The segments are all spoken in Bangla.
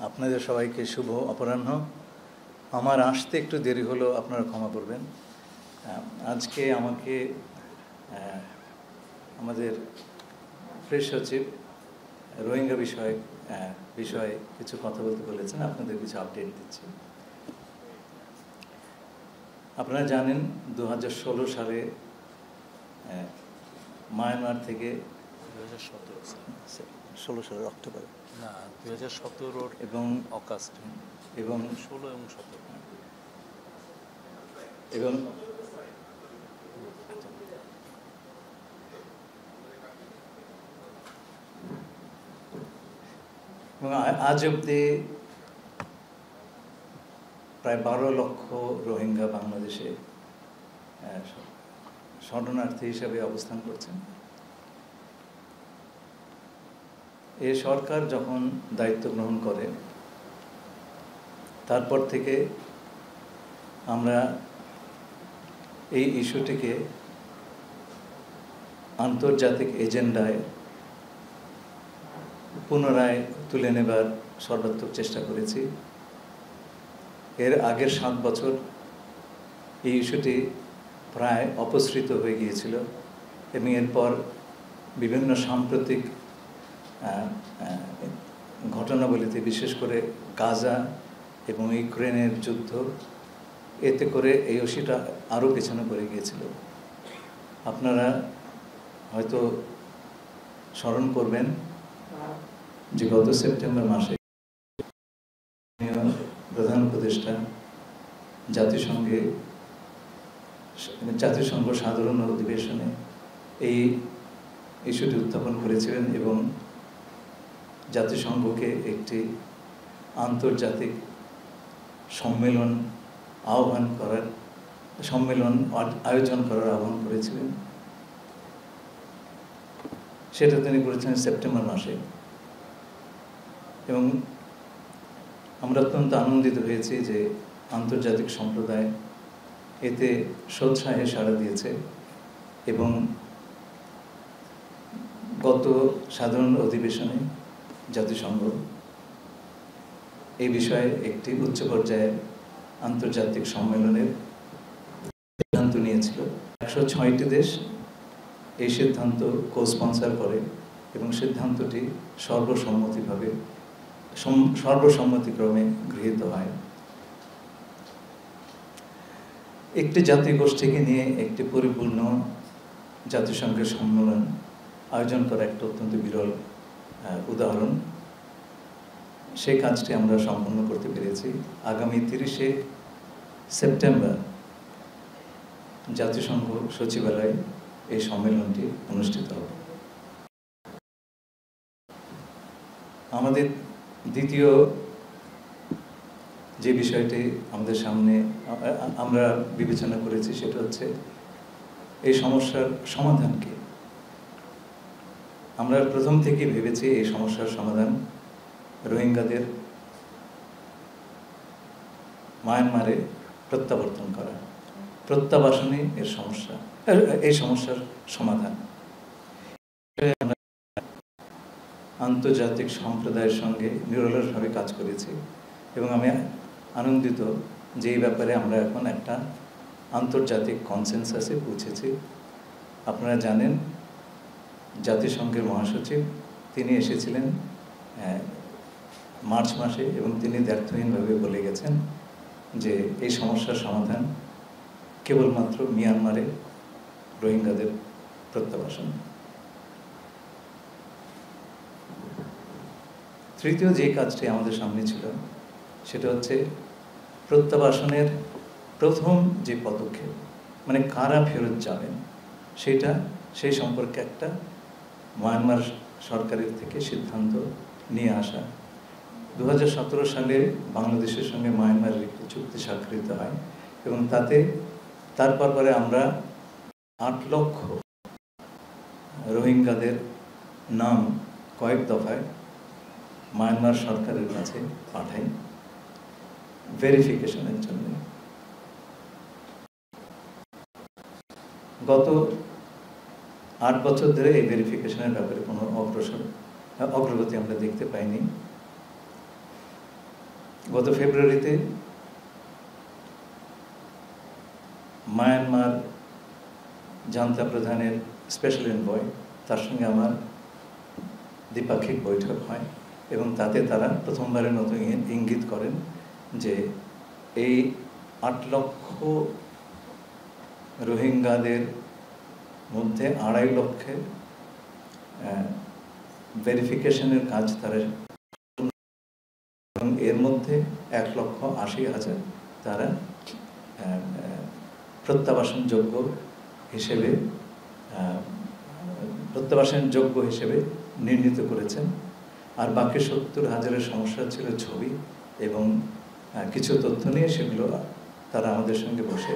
আপনাদের সবাইকে শুভ অপরাহ্ন। আমার আসতে একটু দেরি হলো, আপনারা ক্ষমা করবেন। আজকে আমাকে আমাদের প্রেস সচিব রোহিঙ্গা বিষয়ে কিছু কথা বলতে বলেছেন, আপনাদের কিছু আপডেট দিচ্ছি। আপনারা জানেন 2016 সালে মায়ানমার থেকে 2016 সালের অক্টোবর না 2017 এবং অগাস্ট এবং 16 এবং 17 এবং আজ অব্দি প্রায় 12 লক্ষ রোহিঙ্গা বাংলাদেশে শরণার্থী হিসেবে অবস্থান করছেন। এই সরকার যখন দায়িত্ব গ্রহণ করে তারপর থেকে আমরা এই ইস্যুটিকে আন্তর্জাতিক এজেন্ডায় পুনরায় তুলে নেবার সর্বাত্মক চেষ্টা করেছি। এর আগের 7 বছর এই ইস্যুটি প্রায় অপসৃত হয়ে গিয়েছিল এবং এরপর বিভিন্ন সাম্প্রতিক ঘটনাবলিতে, বিশেষ করে গাজা এবং ইউক্রেনের যুদ্ধ, এতে করে এই ইস্যুটা আরও পেছনে পড়ে গিয়েছিল। আপনারা হয়তো স্মরণ করবেন যে গত সেপ্টেম্বর মাসে প্রধান উপদেষ্টা জাতিসংঘ সাধারণ অধিবেশনে এই ইস্যুটি উত্থাপন করেছিলেন এবং জাতিসংঘকে একটি আন্তর্জাতিক সম্মেলন আয়োজন করার আহ্বান করেছিলেন। সেটা তিনি করেছেন সেপ্টেম্বর মাসে এবং আমরা অত্যন্ত আনন্দিত হয়েছি যে আন্তর্জাতিক সম্প্রদায় এতে সোৎসাহে সাড়া দিয়েছে এবং গত সাধারণ অধিবেশনে জাতিসংঘ এই বিষয়ে একটি উচ্চ পর্যায়ের আন্তর্জাতিক সম্মেলনের সিদ্ধান্ত নিয়েছিল। 106টি দেশ এই সিদ্ধান্ত কো-স্পন্সর করে এবং সিদ্ধান্তটি সর্বসম্মতিক্রমে গৃহীত হয়। একটি জাতিগোষ্ঠীকে নিয়ে একটি পরিপূর্ণ জাতিসংঘের সম্মেলন আয়োজন করা একটা অত্যন্ত বিরল উদাহরণ। সেই কাজটি আমরা সম্পন্ন করতে পেরেছি। আগামী 30শে সেপ্টেম্বর জাতিসংঘ সচিবালয়ে এই সম্মেলনটি অনুষ্ঠিত হবে। আমাদের দ্বিতীয় যে বিষয়টি আমাদের সামনে আমরা বিবেচনা করেছি সেটা হচ্ছে এই সমস্যার সমাধান কি। আমরা প্রথম থেকে ভেবেছি এই সমস্যার সমাধান রোহিঙ্গাদের মায়ানমারে প্রত্যাবর্তন করা, প্রত্যাবাসনই এই সমস্যার সমাধান। আন্তর্জাতিক সম্প্রদায়ের সঙ্গে নিরলসভাবে কাজ করেছি এবং আমি আনন্দিত যে এই ব্যাপারে আমরা এখন একটা আন্তর্জাতিক কনসেনসাসে পৌঁছেছি। আপনারা জানেন জাতিসংঘের মহাসচিব তিনি এসেছিলেন মার্চ মাসে এবং তিনি দ্ব্যর্থহীনভাবে বলে গেছেন যে এই সমস্যার সমাধান কেবলমাত্র মিয়ানমারে রোহিঙ্গাদের প্রত্যাবাসন। তৃতীয় যে কাজটি আমাদের সামনে ছিল সেটা হচ্ছে প্রত্যাবাসনের প্রথম যে পদক্ষেপ, মানে কারা ফেরত যাবেন সেই সম্পর্কে একটা মায়ানমার সরকারের থেকে সিদ্ধান্ত নিয়ে আসা। 2017 সালে বাংলাদেশের সঙ্গে মায়ানমারের একটি চুক্তি স্বাক্ষরিত হয় এবং তারপর আমরা 8 লক্ষ রোহিঙ্গাদের নাম কয়েক দফায় মায়ানমার সরকারের কাছে পাঠাই ভেরিফিকেশনের জন্য। গত 8 বছর ধরে এই ভেরিফিকেশনের ব্যাপারে কোনো অগ্রগতি আমরা দেখতে পাইনি। গত ফেব্রুয়ারিতে মায়ানমার জান্তা প্রধানের স্পেশাল এনভয়, তার সঙ্গে আমার দ্বিপাক্ষিক বৈঠক হয় এবং তাতে তারা প্রথমবারের মতো ইঙ্গিত করেন যে এই 8 লক্ষ রোহিঙ্গাদের মধ্যে 2.5 লক্ষের ভেরিফিকেশনের কাজ তারা, এবং এর মধ্যে 1,80,000 তারা প্রত্যাবাসনযোগ্য হিসেবে নির্ণীত করেছেন। আর বাকি 70,000-এর সমস্যা ছিল ছবি এবং কিছু তথ্য নিয়ে, সেগুলো তারা আমাদের সঙ্গে বসে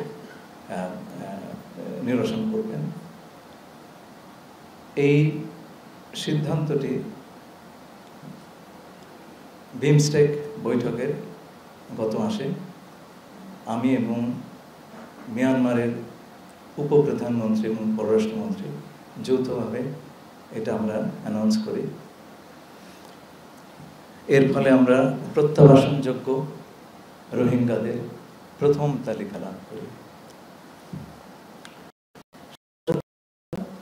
নিরসন করবেন। এই সিদ্ধান্তটি বিমস্টেক বৈঠকের গত মাসে আমি এবং মিয়ানমারের উপপ্রধানমন্ত্রী এবং পররাষ্ট্রমন্ত্রী যৌথভাবে এটা আমরা অ্যানাউন্স করি। এর ফলে আমরা প্রত্যাবাসনযোগ্য রোহিঙ্গাদের প্রথম তালিকা লাভ করি।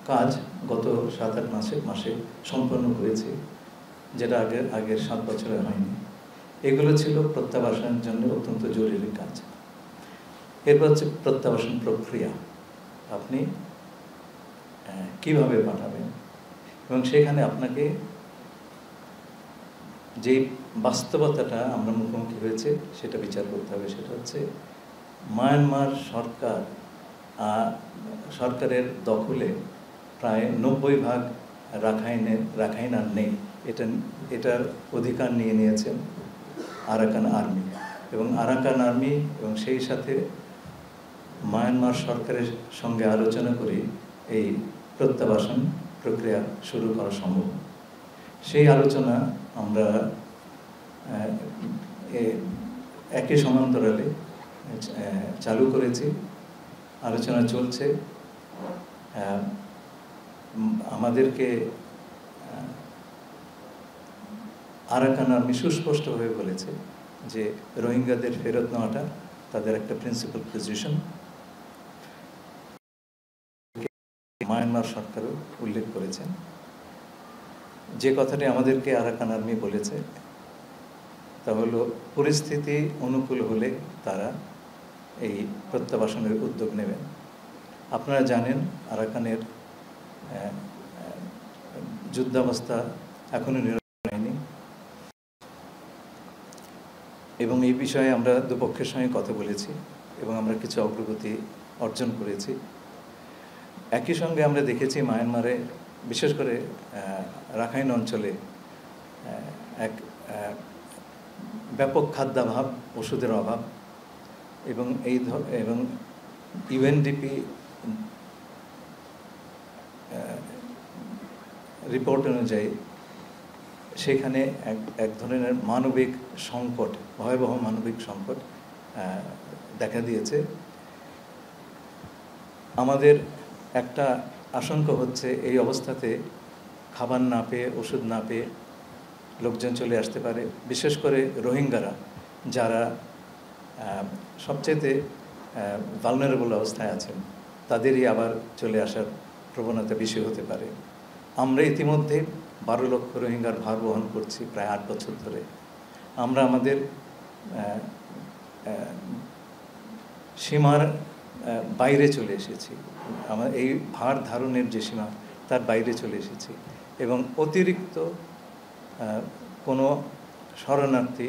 কাজ গত 7-8 মাসে সম্পন্ন করেছি, যেটা আগের 7 বছরে হয়নি। এগুলো ছিল প্রত্যাবাসনের জন্য অত্যন্ত জরুরি কাজ। এরপর হচ্ছে প্রত্যাবাসন প্রক্রিয়া, আপনি কিভাবে পাঠাবেন এবং সেখানে আপনাকে যে বাস্তবতাটা আমরা মুখোমুখি হয়েছে সেটা বিচার করতে হবে। সেটা হচ্ছে মায়ানমার সরকারের দখলে প্রায় 90% রাখাইন আর নেই। এটার অধিকার নিয়ে নিয়েছেন আরাকান আর্মি, এবং আরাকান আর্মি এবং সেই সাথে মায়ানমার সরকারের সঙ্গে আলোচনা করে এই প্রত্যাবাসন প্রক্রিয়া শুরু করা সম্ভব। সেই আলোচনা আমরা একই সমান্তরালে চালু করেছি, আলোচনা চলছে। আমাদেরকে আরাকান আর্মি সুস্পষ্টভাবে বলেছে যে রোহিঙ্গাদের ফেরত নেওয়াটা তাদের একটা প্রিন্সিপাল পজিশন। মায়ানমার সরকারও উল্লেখ করেছেন। যে কথাটি আমাদেরকে আরাকান আর্মি বলেছে তা হলো, পরিস্থিতি অনুকূল হলে তারা এই প্রত্যাবাসনের উদ্যোগ নেবেন। আপনারা জানেন আরাকানের যুদ্ধাবস্থা এখনো নিরসন হয়নি, এবং এই বিষয়ে আমরা দুপক্ষের সঙ্গে কথা বলেছি এবং আমরা কিছু অগ্রগতি অর্জন করেছি। একই সঙ্গে আমরা দেখেছি মায়ানমারে, বিশেষ করে রাখাইন অঞ্চলে এক ব্যাপক খাদ্যাভাব, ওষুধের অভাব, এবং এবং ইউএনডিপি রিপোর্ট অনুযায়ী সেখানে এক ধরনের মানবিক সংকট, ভয়াবহ মানবিক সংকট দেখা দিয়েছে। আমাদের একটা আশঙ্কা হচ্ছে এই অবস্থাতে খাবার না পেয়ে, ওষুধ না পেয়ে লোকজন চলে আসতে পারে, বিশেষ করে রোহিঙ্গারা যারা সবচেয়ে ভালনারেবল অবস্থায় আছেন, তাদেরই আবার চলে আসার প্রবণতা বেশি হতে পারে। আমরা ইতিমধ্যে 12 লক্ষ রোহিঙ্গার ভার বহন করছি প্রায় 8 বছর ধরে। আমরা আমাদের সীমার বাইরে চলে এসেছি, আমার এই ভার ধারণের যে সীমা তার বাইরে চলে এসেছি, এবং অতিরিক্ত কোনো শরণার্থী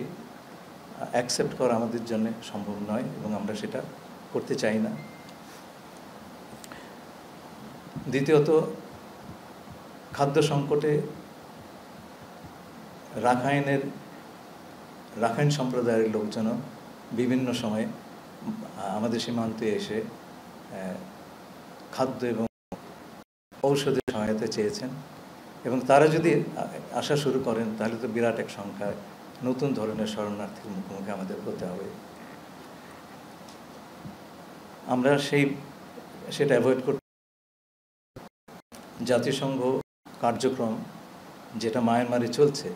অ্যাকসেপ্ট করা আমাদের জন্য সম্ভব নয়, এবং আমরা সেটা করতে চাই না। দ্বিতীয়ত, খাদ্য সংকটে রাখাইন সম্প্রদায়ের লোকজনও বিভিন্ন সময়ে আমাদের সীমান্তে এসে খাদ্য এবং ঔষধের সহায়তা চেয়েছেন, এবং তারা যদি আসা শুরু করেন তাহলে তো বিরাট এক সংখ্যায় নতুন ধরনের শরণার্থীর মুখোমুখি আমাদের হতে হবে। আমরা সেটা অ্যাভয়েড করতে জাতিসংঘ কার্যক্রম যেটা মায়ানমারে চলছে,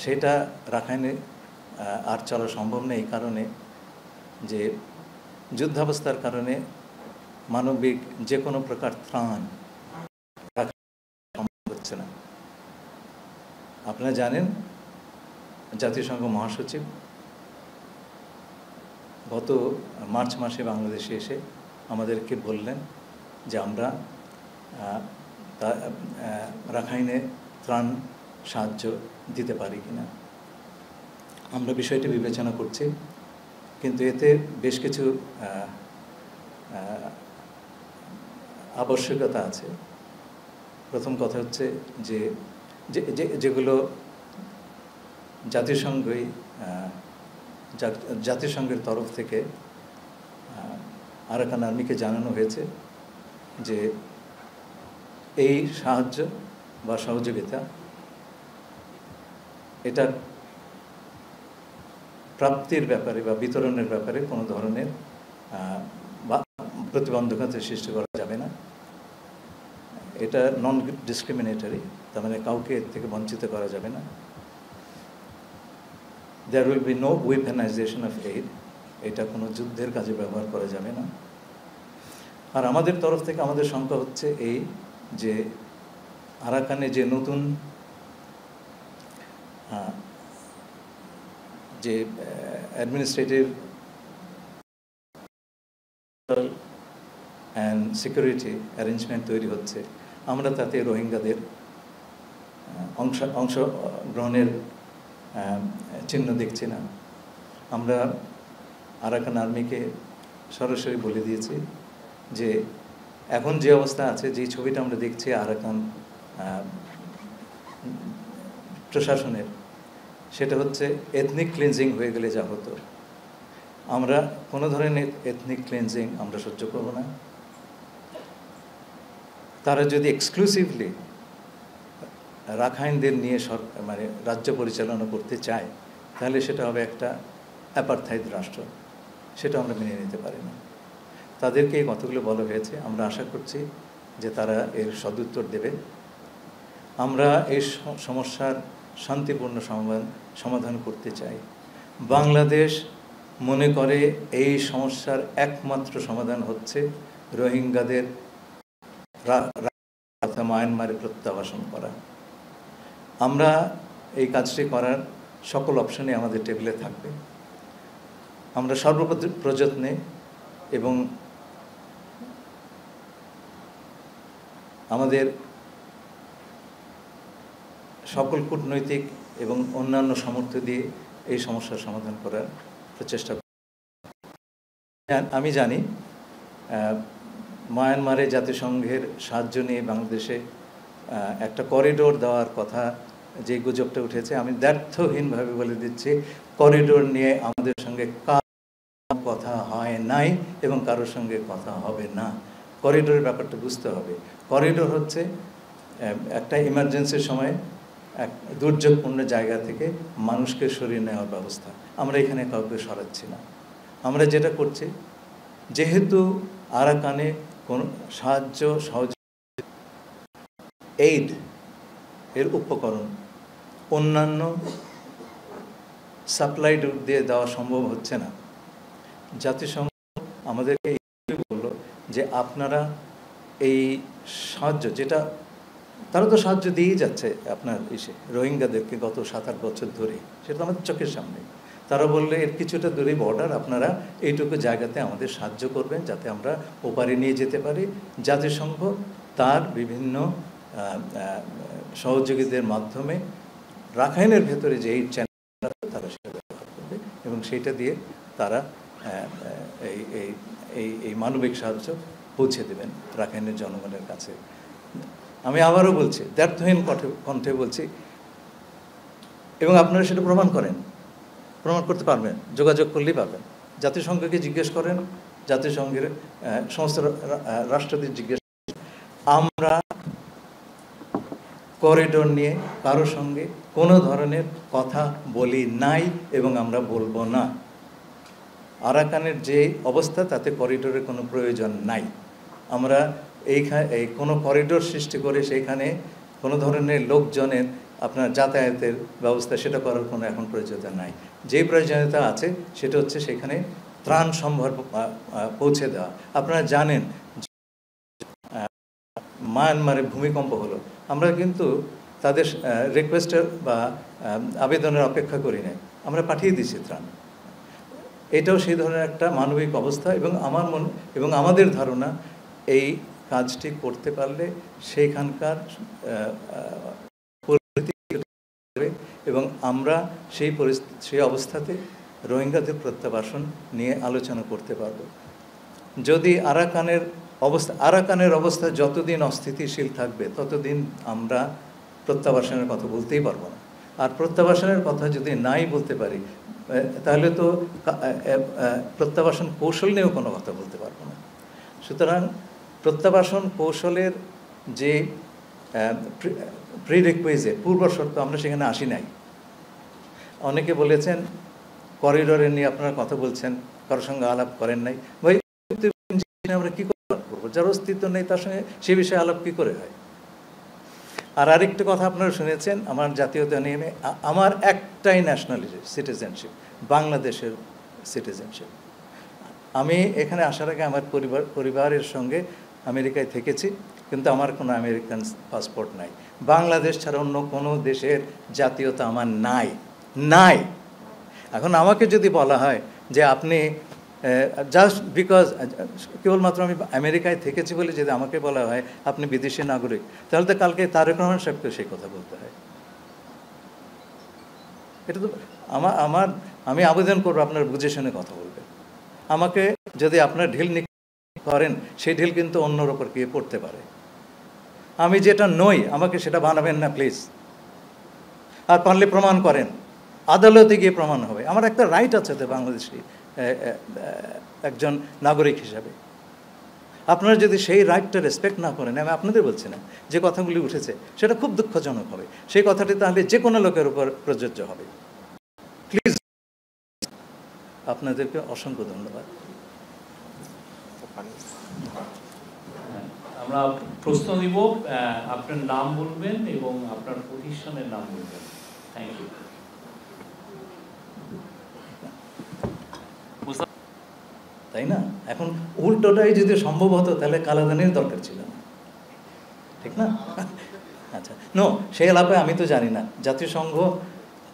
সেটা রাখাইনে আর চলা সম্ভব নেই, এই কারণে যে যুদ্ধাবস্থার কারণে মানবিক যে কোনো প্রকার ত্রাণ রাখা সম্ভব হচ্ছে না। আপনারা জানেন জাতিসংঘ মহাসচিব গত মার্চ মাসে বাংলাদেশে এসে আমাদেরকে বললেন যে আমরা রাখাইনে ত্রাণ সাহায্য দিতে পারি কিনা। আমরা বিষয়টি বিবেচনা করছি, কিন্তু এতে বেশ কিছু আবশ্যকতা আছে। প্রথম কথা হচ্ছে যে যেগুলো জাতিসংঘের তরফ থেকে আরাকান আর্মিকে জানানো হয়েছে যে এই সাহায্য বা সহযোগিতা এটা প্রাপ্তির ব্যাপারে বা বিতরণের ব্যাপারে কোনো ধরনের প্রতিবন্ধকতা সৃষ্টি করা যাবে না। এটা নন ডিসক্রিমিনেটরি, তার মানে কাউকে এর থেকে বঞ্চিত করা যাবে না। There will be no weaponization of aid, এটা কোনো যুদ্ধের কাজে ব্যবহার করা যাবে না। আর আমাদের তরফ থেকে আমাদের শঙ্কা হচ্ছে এই যে আরাকানে যে নতুন যে অ্যাডমিনিস্ট্রেটিভ অ্যান্ড সিকিউরিটি অ্যারেঞ্জমেন্ট তৈরি হচ্ছে, আমরা তাতে রোহিঙ্গাদের অংশগ্রহণের চিহ্ন দেখছি না। আমরা আরাকান আর্মিকে সরাসরি বলে দিয়েছি যে এখন যে অবস্থা আছে, যে ছবিটা আমরা দেখছি আরাকান প্রশাসনের, সেটা হচ্ছে এথনিক ক্লিনজিং হয়ে গেলে যা হতো। আমরা কোনো ধরনের এথনিক ক্লিনজিং আমরা সহ্য করব না। তারা যদি এক্সক্লুসিভলি রাখাইনদের নিয়ে মানে রাজ্য পরিচালনা করতে চায়, তাহলে সেটা হবে একটা অ্যাপারথাইড রাষ্ট্র, সেটা আমরা মেনে নিতে পারি না। তাদেরকে এই কথাগুলো বলা হয়েছে, আমরা আশা করছি যে তারা এর সদুত্তর দেবে। আমরা এই সমস্যার শান্তিপূর্ণ সমাধান করতে চাই। বাংলাদেশ মনে করে এই সমস্যার একমাত্র সমাধান হচ্ছে রোহিঙ্গাদের মায়ানমারে প্রত্যাবাসন করা। আমরা এই কাজটি করার সকল অপশনই আমাদের টেবিলে থাকবে। আমরা সর্বপ্রযত্নে এবং আমাদের সকল কূটনৈতিক এবং অন্যান্য সামর্থ্য দিয়ে এই সমস্যার সমাধান করার প্রচেষ্টা। আমি জানি মায়ানমারে জাতিসংঘের সাহায্য নিয়ে বাংলাদেশে একটা করিডোর দেওয়ার কথা যে গুজবটা উঠেছে, আমি দ্ব্যর্থহীনভাবে বলে দিচ্ছি, করিডোর নিয়ে আমাদের সঙ্গে কথা হয় নাই এবং কারোর সঙ্গে কথা হবে না। করিডোরের ব্যাপারটা বুঝতে হবে। করিডোর হচ্ছে একটা ইমার্জেন্সির সময় এক দুর্যোগপূর্ণ জায়গা থেকে মানুষকে সরিয়ে নেওয়ার ব্যবস্থা। আমরা এখানে কাউকে সরাচ্ছি না। আমরা যেটা করছি, যেহেতু আরাকানে কোনো সাহায্য সহযোগিতা এইড এর উপকরণ অন্যান্য সাপ্লাই রুট দিয়ে দেওয়া সম্ভব হচ্ছে না, জাতিসংঘ আমাদেরকে বলল যে আপনারা এই সাহায্য, যেটা তারা তো সাহায্য দিয়েই যাচ্ছে আপনার রোহিঙ্গাদেরকে গত 7-8 বছর ধরে, সেটা আমাদের চোখের সামনে। তারা বললে এর কিছুটা দূরে বর্ডার, আপনারা এইটুকু জায়গাতে আমাদের সাহায্য করবেন যাতে আমরা ওপারে নিয়ে যেতে পারি। জাতিসংঘ তার বিভিন্ন সহযোগীদের মাধ্যমে রাখাইনের ভেতরে যে এই চ্যানেল তারা সেটা ব্যবহার করবে এবং সেইটা দিয়ে তারা এই মানবিক সাহায্য পৌঁছে দেবেন রাখাইনের জনগণের কাছে। আমি আবারও বলছি, দ্ব্যর্থহীন কণ্ঠে বলছি, এবং আপনারা সেটা প্রমাণ করতে পারবেন, যোগাযোগ করলেই পাবেন। জাতিসংঘকে জিজ্ঞেস করেন, জাতিসংঘের সমস্ত রাষ্ট্রদের জিজ্ঞেস করেন। আমরা করিডোর নিয়ে কারোর সঙ্গে কোনো ধরনের কথা বলি নাই এবং আমরা বলবো না। আরাকানের যে অবস্থা, তাতে করিডোরের কোনো প্রয়োজন নাই। আমরা এই কোনো করিডোর সৃষ্টি করে সেইখানে কোনো ধরনের লোকজনের আপনার যাতায়াতের ব্যবস্থা সেটা করার কোনো এখন প্রয়োজনীয়তা নাই। যেই প্রয়োজনীয়তা আছে সেটা হচ্ছে সেখানে ত্রাণ সম্ভার পৌঁছে দেওয়া। আপনারা জানেন মায়ানমারে ভূমিকম্প হলো, আমরা কিন্তু তাদের রিকোয়েস্টের বা আবেদনের অপেক্ষা করি নাই, আমরা পাঠিয়ে দিয়েছি ত্রাণ। এটাও সেই ধরনের একটা মানবিক অবস্থা এবং আমাদের ধারণা এই কাজটি করতে পারলে সেইখানকার এবং আমরা সেই অবস্থাতে রোহিঙ্গাদের প্রত্যাবাসন নিয়ে আলোচনা করতে পারব। যদি আরাকানের অবস্থা যতদিন অস্থিতিশীল থাকবে ততদিন আমরা প্রত্যাবাসনের কথা বলতেই পারবো না। আর প্রত্যাবাসনের কথা যদি নাই বলতে পারি তাহলে তো প্রত্যাবাসন কৌশল নিয়েও কোনো কথা বলতে পারবো না। সুতরাং প্রত্যাবাসন কৌশলের যে প্রিরিকুইজিট পূর্বশর্ত আমরা সেখানে আসি নাই। অনেকে বলেছেন করিডোরে নিয়ে আপনারা কথা বলছেন, কারোর সঙ্গে আলাপ করেন নাই। ভাই আমরা কী করে আলাপ করবো? যার অস্তিত্ব নেই তার সঙ্গে সে বিষয়ে আলাপ কী করে হয়? আর আরেকটা কথা আপনারা শুনেছেন আমার জাতীয়তা নিয়ে, আমার একটাই ন্যাশনালিটি সিটিজেনশিপ, বাংলাদেশের সিটিজেনশিপ। আমি এখানে আসার আগে আমার পরিবারের সঙ্গে আমেরিকায় থেকেছি, কিন্তু আমার কোনো আমেরিকান পাসপোর্ট নাই। বাংলাদেশ ছাড়া অন্য কোনো দেশের জাতীয়তা আমার নাই। এখন আমাকে যদি বলা হয় যে আপনি জাস্ট বিকজ কেবলমাত্র আমি আমেরিকায় থেকেছি বলে যদি আমাকে বলা হয় আপনি বিদেশি নাগরিক, তাহলে তো কালকে তারেক রহমান সাহেবকে সেই কথা বলতে হয়। এটা তো আমি আবেদন করবো আপনার বুঝে শুনে কথা বলবেন। আমাকে যদি আপনার ঢিল করেন সেই ঢিল কিন্তু অন্যর ওপর গিয়ে পড়তে পারে। আমি যেটা নই আমাকে সেটা বানাবেন না প্লিজ। আর পারলে প্রমাণ করেন, আদালতে গিয়ে প্রমাণ হবে। আমার একটা রাইট আছে তো বাংলাদেশি একজন নাগরিক হিসাবে। আপনারা যদি সেই রাইটটা রেসপেক্ট না করেন, আমি আপনাদের বলছি না, যে কথাগুলি উঠেছে সেটা খুব দুঃখজনক হবে। সেই কথাটি তাহলে যে কোনো লোকের উপর প্রযোজ্য হবে। প্লিজ, আপনাদেরকে অসংখ্য ধন্যবাদ। আমরা প্রশ্ন দিব, আপনার নাম বলবেন এবং আপনার প্রতিষ্ঠানের নাম বলবেন। Thank you. তাই না? এখন উল্টোটাই যদি সম্ভব হতো তাহলে কালাদানির দরকার ছিল না, ঠিক না? আচ্ছা, সেই আলাপে আমি তো জানি না জাতিসংঘ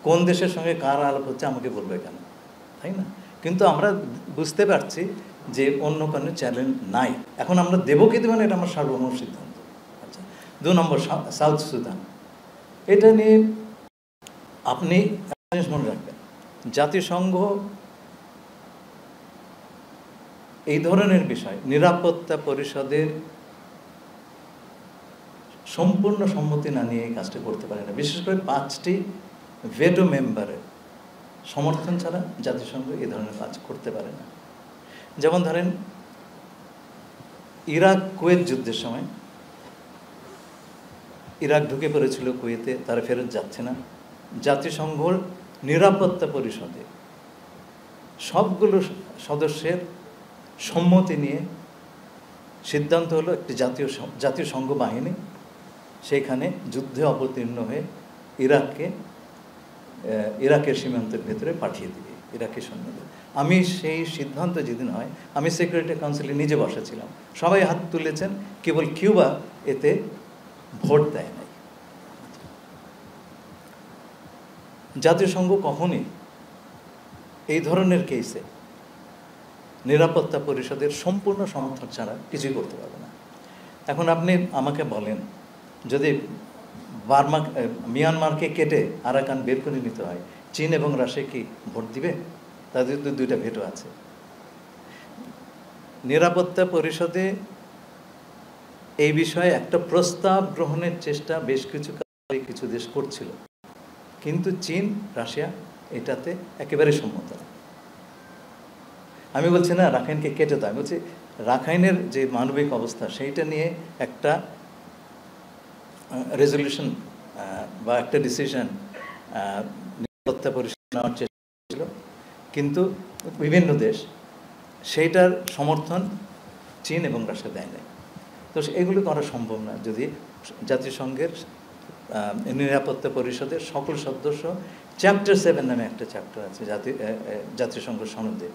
কোন দেশের সঙ্গে কার আলাপ হচ্ছে, আমাকে বলবে কেন, তাই না? কিন্তু আমরা বুঝতে পারছি যে অন্য কোনো চ্যালেঞ্জ নাই। এখন আমরা দেবো কি দেবো না এটা আমার সার্বভৌম সিদ্ধান্ত। আচ্ছা, 2 নম্বর সাউথ সুদান। এটা নিয়ে আপনি মনে রাখবেন, জাতিসংঘ এই ধরনের বিষয় নিরাপত্তা পরিষদের সম্পূর্ণ সম্মতি না নিয়ে এই কাজটা করতে পারে না। বিশেষ করে 5টি ভেটো মেম্বারের সমর্থন ছাড়া জাতিসংঘ এই ধরনের কাজ করতে পারে না। যেমন ধরেন ইরাক কুয়েত যুদ্ধের সময় ইরাক ঢুকে পড়েছিল কুয়েতে, তারা ফেরত যাচ্ছে না। জাতিসংঘর নিরাপত্তা পরিষদে সবগুলো সদস্যের সম্মতি নিয়ে সিদ্ধান্ত হলো একটি জাতিসংঘ বাহিনী সেইখানে যুদ্ধে অবতীর্ণ হয়ে ইরাকের সীমান্তের ভেতরে পাঠিয়ে দিবে ইরাকি সৈন্যদের। আমি সেই সিদ্ধান্ত যেদিন হয়, আমি সিকিউরিটি কাউন্সিলে নিজে বসেছিলাম, সবাই হাত তুলেছেন, কেবল কিউবা এতে ভোট দেয় নাই। জাতিসংঘ কখনই এই ধরনের কেসে নিরাপত্তা পরিষদের সম্পূর্ণ সমর্থন ছাড়া কিছুই করতে পারবে না। এখন আপনি আমাকে বলেন, যদি মিয়ানমারকে কেটে আরাকান বের করে নিতে হয়, চীন এবং রাশিয়া কি ভোট দিবে? তাদের তো 2টা ভেটো আছে। নিরাপত্তা পরিষদে এই বিষয়ে একটা প্রস্তাব গ্রহণের চেষ্টা বেশ কিছু দেশ করছিল, কিন্তু চীন রাশিয়া এটাতে একেবারে সম্মত না। আমি বলছি না রাখাইনকে কেটে দাও, আমি বলছি রাখাইনের যে মানবিক অবস্থা সেইটা নিয়ে একটা রেজলিউশন বা একটা ডিসিশন নিরাপত্তা পরিষদ নেওয়ার চেষ্টা ছিল, কিন্তু বিভিন্ন দেশ সেইটার সমর্থন চীন এবং রাশিয়া দেয় নাই। তো এগুলো করা সম্ভব না যদি জাতিসংঘের নিরাপত্তা পরিষদের সকল সদস্য চ্যাপ্টার 7 নামে একটা চ্যাপ্টার আছে জাতিসংঘ সনদে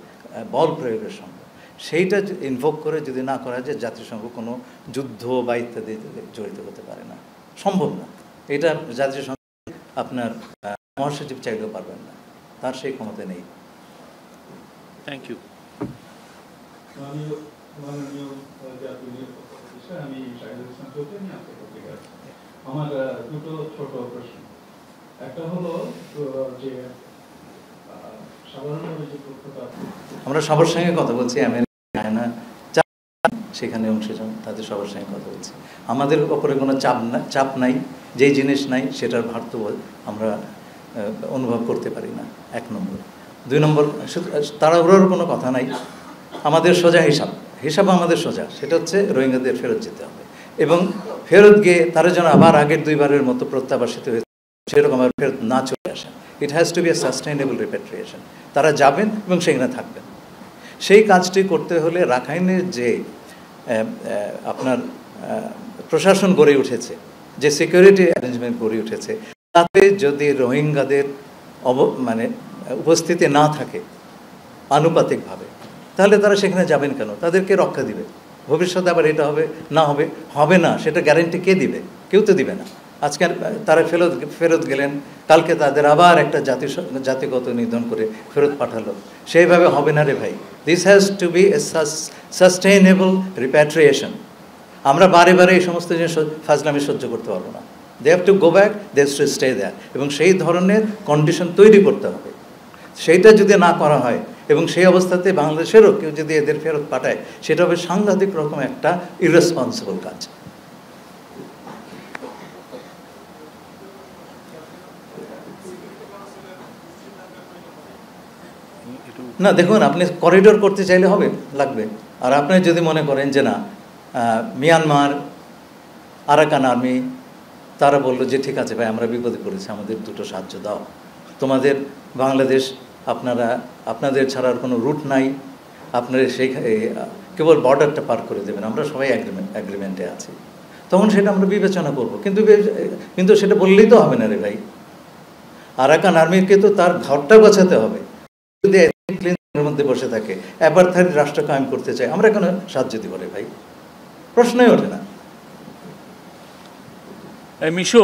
বল প্রয়োগের সঙ্গে, সেইটা ইনভোক করে যদি না করা যায় জাতিসংঘ কোনো যুদ্ধ বা ইত্যাদি জড়িত হতে পারে না, সম্ভব না। এটা জাতিসংঘ আপনার মহাসচিব চাইলেও পারবেন না, তার সেই ক্ষমতা নেই। Thank you. আমি আমার দুটো ছোট প্রশ্ন। একটা হলো যে সাধারণভাবে যে তথ্যটা আমরা সবার সঙ্গে কথা বলছি, আমেরিকা সেখানে অংশীজন তাদের সবার সঙ্গে কথা বলছি। আমাদের ওপরে কোনো চাপ নাই, যেই জিনিস নাই সেটার ভার তো আমরা অনুভব করতে পারি না, 1 নম্বর। 2 নম্বর, তাড়াহুড়োর কোনো কথা নাই, আমাদের সোজা হিসাব আমাদের সোজা, সেটা হচ্ছে রোহিঙ্গাদের ফেরত যেতে হবে এবং ফেরত গিয়ে তারা যেন আবার আগের 2 বারের মতো প্রত্যাবাসিত হয়েছে সেরকম আর ফেরত না চলে আসেন। It has to be a sustainable repatriation. তারা যাবেন এবং সেখানে থাকবেন। সেই কাজটি করতে হলে রাখাইনের যে আপনার প্রশাসন গড়ে উঠেছে, যে সিকিউরিটি অ্যারেঞ্জমেন্ট গড়ে উঠেছে, তাতে যদি রোহিঙ্গাদের মানে উপস্থিতি না থাকে আনুপাতিকভাবে, তাহলে তারা সেখানে যাবেন কেন? তাদেরকে রক্ষা দিবে। ভবিষ্যতে আবার এটা হবে না সেটা গ্যারেন্টি কে দিবে? কেউ তো দিবে না। আজকে তারা ফেরত গেলেন, কালকে তাদের আবার একটা জাতিগত নিধন করে ফেরত পাঠালো, সেইভাবে হবে না রে ভাই। This has to be a sustainable repatriation. আমরা বারে বারে এই সমস্ত জিনিস ফাজলামি সহ্য করতে পারবো না। They have to go back, they have to stay there, এবং সেই ধরনের কন্ডিশন তৈরি করতে হবে। সেইটা যদি না করা হয় এবং সেই অবস্থাতে বাংলাদেশেরও কেউ যদি এদের ফেরত পাঠায়, সেটা হবে সাংঘাতিক রকম একটা ইররেসপন্সিবল কাজ। না, দেখুন, আপনি করিডোর করতে চাইলে লাগবে। আর আপনি যদি মনে করেন যে না, মিয়ানমার আরাকান আর্মি তারা বললো যে ঠিক আছে ভাই, আমরা বিপদে পড়েছি, আমাদের দুটো সাহায্য দাও, তোমাদের বাংলাদেশ আপনাদের ছাড়ার কোনো রুট নাই, আপনারা সেই কেবল বর্ডারটা পার করে দেবেন, আমরা সবাই অ্যাগ্রিমেন্টে আছি, তখন সেটা আমরা বিবেচনা করব। কিন্তু সেটা বললেই তো হবে না রে ভাই। আরাকান আর্মিকে তো তার ঘরটা গোছাতে হবে। যদি মধ্যে বসে থাকে, অ্যাপারথাইড রাষ্ট্র কায়েম করতে চায়, আমরা কেন সাহায্য দিব রে ভাই? প্রশ্নই ওঠে না। মিশু।